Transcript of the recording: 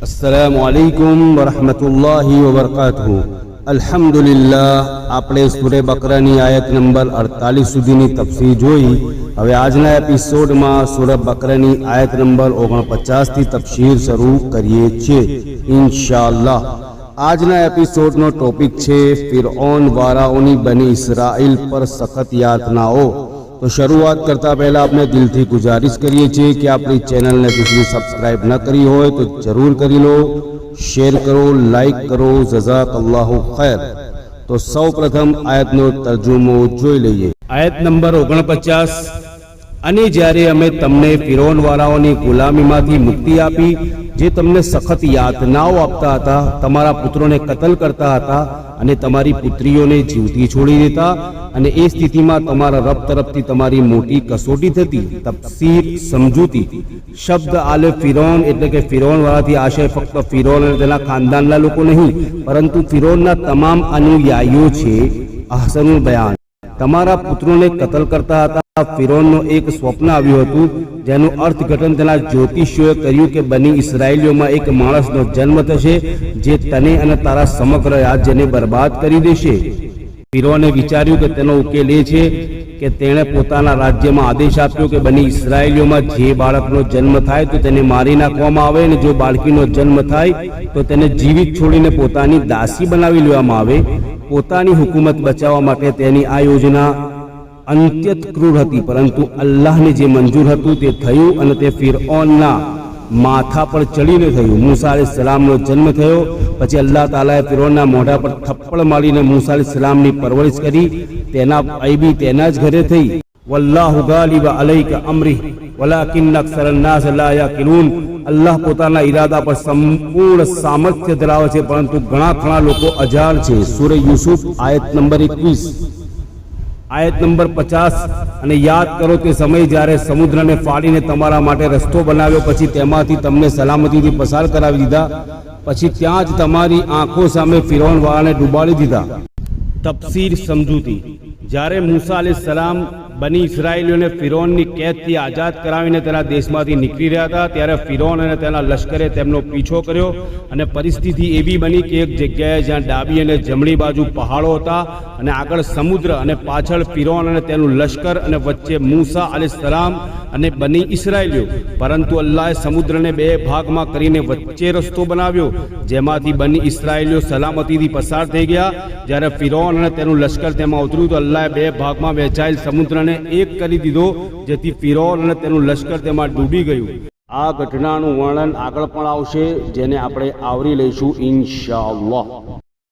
अस्सलामुअलैकुम वरहमतुल्लाहि वबरकातुहू। अल्हम्दुलिल्लाह આપણે સૂરે બકરાની આયત નંબર 48 સુધીની તફસીર જોઈ। હવે આજના એપિસોડમાં સૂરે બકરાની આયત નંબર 49 થી તફસીર શરૂ કરીએ છીએ ઇન્શાઅલ્લાહ। આજના એપિસોડનો ટોપિક છે ફિરૌન વાળાઓની બની ઇસ્રાઈલ પર સખત યાતનાઓ। तो शुरुआत करता पहला अपने दिल थी गुजारिश करिए छे कि अपनी चैनल ने किसी सब्सक्राइब न करी हो तो जरूर करी लो, शेर करो, लाइक करो, जज़ाकल्लाहु खैर। तो सौ प्रथम आयत नो तर्जुमो जोई लईए। आयत नंबर 49। અને જ્યારે અમે તમને ફિરૌન વાળાઓની ગુલામીમાંથી મુક્તિ આપી, જે તમને સખત યાતનાઓ આપતા હતા, તમારા પુત્રોને કતલ કરતા હતા અને તમારી પુત્રીઓને જીવતી છોડી દેતા, અને એ સ્થિતિમાં તમારા રબ તરફથી તમારી મોટી કસોટી થતી। તફસીર સમજૂતી। શબ્દ આલે ફિરૌન એટલે કે ફિરૌન વાળાથી આશય ફક્ત ફિરૌન અને તેના ખાનદાનના લોકો નહીં, પરંતુ ફિરૌનના તમામ અનુયાયીઓ છે। અહસનુલ બયાન। તમારા પુત્રોને કતલ કરતા હતા। ફિરૌનનો એક સ્વપ્ન આવ્યું હતું, જેનું અર્થઘટન તેના જ્યોતિષીઓએ કર્યું કે બની ઇસ્રાયેલીઓમાં એક માણસનો જન્મ થશે, જે તને અને તારા સમગ્ર રાજ્યને બરબાદ કરી દેશે। ફિરૌને વિચાર્યું કે તેનો ઉકેલ એ છે કે તેણે પોતાના રાજ્યમાં આદેશ આપ્યો કે બની ઇસ્રાયેલીઓમાં જે બાળકનો જન્મ થાય તો તેને મારી નાખવામાં આવે, અને જો બાળકીનો જન્મ થાય તો તેને જીવિત છોડીને પોતાની દાસી બનાવી લેવામાં આવે। પોતાની હુકુમત બચાવવા માટે તેની આ યોજના અંત્યત ક્રૂર હતી, પરંતુ અલ્લાહને જે મંજૂર હતું તે થયું, અને તે ફિરૌનના માથા પર ચડીને થયું। મૂસા અલૈહિસ્સલામનો જન્મ થયો, પછી અલ્લાહ તાલાએ ફિરૌનના મોઢા પર થપ્પડ મારીને મૂસા અલૈહિસ્સલામની પરવરિશ કરી। તેના આઈબી તેના જ ઘરે થઈ। વલ્લાહુ ગાલિબ અલૈકા અમરી વલાકિન અક્સરન નાસ લા યાકિલૂન। અલ્લાહ પોતાના ઈરાદા પર સંપૂર્ણ સામર્થ્ય ધરાવે છે, પરંતુ ઘણા લોકો અજાણ છે। સૂરે યુસુફ આયત નંબર 21। આયત નંબર 50। અને યાદ કરો તે સમય જ્યારે સમુદ્રને ફાડીને તમારા માટે રસ્તો બનાવ્યો, પછી તેમાંથી તમને સલામતીથી પસાર કરાવી દીધા, પછી ત્યાં જ તમારી આંખો સામે ફિરૌન વાળાને ડૂબાડી દીધા। તફસીર સમજૂતી। જ્યારે મૂસા અલૈહિસ્સલામ બની ઇસ્રાયેલીઓને ફિરૌનની કેદથી આઝાદ કરાવીને તેના દેશમાંથી નીકળી રહ્યા હતા, ત્યારે ફિરૌન અને તેના લશ્કરે તેમનો પીછો કર્યો, અને પરિસ્થિતિ એવી બની કે એક જગ્યાએ જ્યાં ડાબી અને જમણી બાજુ પહાડો હતા, અને આગળ સમુદ્ર, અને પાછળ ફિરૌન અને તેનું લશ્કર, અને વચ્ચે મૂસા અલૈહિસ્સલામ અને બની ઇસ્રાયેલીઓ। પરંતુ અલ્લાહે સમુદ્રને બે ભાગમાં કરીને વચ્ચે રસ્તો બનાવ્યો, જેમાંથી બની ઇસ્રાયેલીઓ સલામતીથી પસાર થઈ ગયા। જ્યારે ફિરૌન અને તેનું લશ્કર તેમાં ઉતર્યું તો અલ્લાહે બે ભાગમાં વહેંચાયેલ સમુદ્રને એક કરી દીધો, જેથી ફિરૌન અને તેનું લશ્કર તેમાં ડૂબી ગયું। આ ઘટનાનું વર્ણન આગળ પણ આવશે, જેને આપણે આવરી લઈશું ઇન્શાઅલ્લાહ।